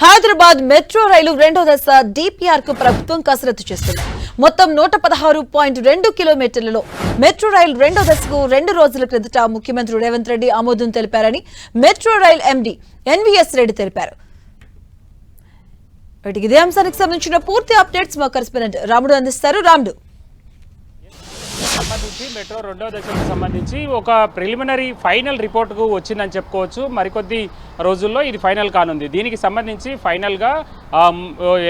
Hyderabad metro రైలు రెండో దశ DPR కు ప్రభుత్వం కసరత్తు చేస్తుంది. మొత్తం 116.2 కిలోమీటర్లలో మెట్రో రైలు రెండో దశకు 2 రోజుల క్రిందట ముఖ్యమంత్రి రేవంత్ రెడ్డి ఆమోదం తెలిపారని metro rail MD NVS Reddy తెలిపారు. ఇదే అంశానికి సంబంధించిన పూర్తి అప్డేట్స్ మా కరెస్పాండెంట్ రాముడు అందిస్తారు. రాముడు, సంబంధించి మెట్రో రెండో దశకు సంబంధించి ఒక ప్రిలిమినరీ ఫైనల్ రిపోర్టుకు వచ్చిందని చెప్పుకోవచ్చు. మరికొద్ది రోజుల్లో ఇది ఫైనల్ కానుంది. దీనికి సంబంధించి ఫైనల్గా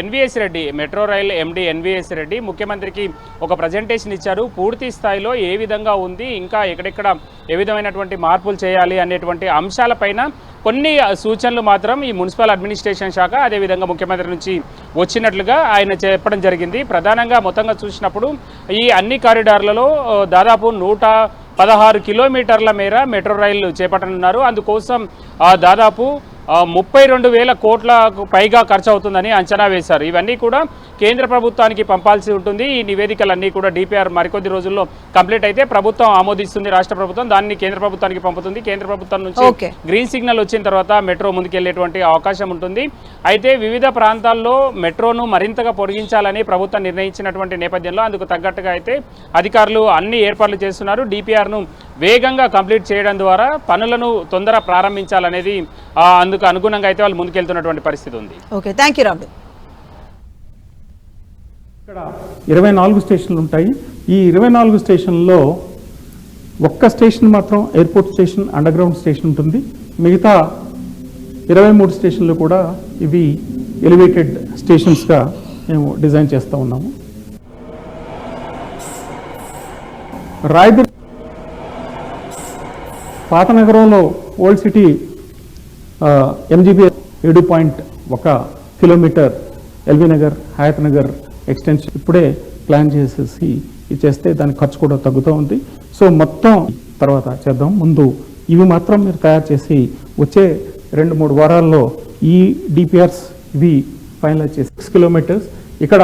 NVS Reddy, metro rail MD NVS Reddy ముఖ్యమంత్రికి ఒక ప్రజెంటేషన్ ఇచ్చారు. పూర్తి స్థాయిలో ఏ విధంగా ఉంది, ఇంకా ఎక్కడెక్కడ ఏ విధమైనటువంటి మార్పులు చేయాలి అనేటువంటి అంశాలపైన కొన్ని సూచనలు మాత్రం ఈ మున్సిపల్ అడ్మినిస్ట్రేషన్ శాఖ అదేవిధంగా ముఖ్యమంత్రి నుంచి వచ్చినట్లుగా ఆయన చెప్పడం జరిగింది. ప్రధానంగా మొత్తంగా చూసినప్పుడు ఈ అన్ని కారిడార్లలో దాదాపు 116 కిలోమీటర్ల మేర మెట్రో రైలు చేపట్టనున్నారు. అందుకోసం దాదాపు 32,000 కోట్లకు పైగా ఖర్చు అవుతుందని అంచనా వేశారు. ఇవన్నీ కూడా కేంద్ర ప్రభుత్వానికి పంపాల్సి ఉంటుంది. ఈ నివేదికలన్నీ కూడా డిపిఆర్ మరికొద్ది రోజుల్లో కంప్లీట్ అయితే ప్రభుత్వం ఆమోదిస్తుంది. రాష్ట్ర ప్రభుత్వం దాన్ని కేంద్ర ప్రభుత్వానికి పంపుతుంది. కేంద్ర ప్రభుత్వం నుంచి గ్రీన్ సిగ్నల్ వచ్చిన తర్వాత మెట్రో ముందుకెళ్లేటువంటి అవకాశం ఉంటుంది. అయితే వివిధ ప్రాంతాల్లో మెట్రోను మరింతగా పొడిగించాలని ప్రభుత్వం నిర్ణయించినటువంటి నేపథ్యంలో అందుకు తగ్గట్టుగా అయితే అధికారులు అన్ని ఏర్పాట్లు చేస్తున్నారు. డిపిఆర్ను వేగంగా కంప్లీట్ చేయడం ద్వారా పనులను తొందర ప్రారంభించాలనేది అందుకు అనుగుణంగా అయితే వాళ్ళు ముందుకెళ్తున్నటువంటి పరిస్థితి ఉంది. ఓకే, థ్యాంక్ యూ రాముడు. ఇక్కడ 24 స్టేషన్లు ఉంటాయి. ఈ 24 స్టేషన్లలో ఒక్క స్టేషన్ మాత్రం airport station, under ground station ఉంటుంది. మిగతా 23 స్టేషన్లు కూడా ఇవి ఎలివేటెడ్ స్టేషన్స్గా మేము డిజైన్ చేస్తూ ఉన్నాము. రాయదుర్గ పాత నగరంలో old city MGB 7.1 kilometre LB Nagar, Hayath Nagar extension ఇప్పుడే ప్లాన్ చేసేసి ఇచ్చేస్తే దాని ఖర్చు కూడా తగ్గుతూ ఉంది. సో మొత్తం తర్వాత చేద్దాం. ముందు ఇవి మాత్రం మీరు తయారు చేసి వచ్చే 2-3 వారాల్లో ఈ డిపిఆర్స్ ఇవి ఫైనలైజ్ చేసి 6 కిలోమీటర్స్ ఇక్కడ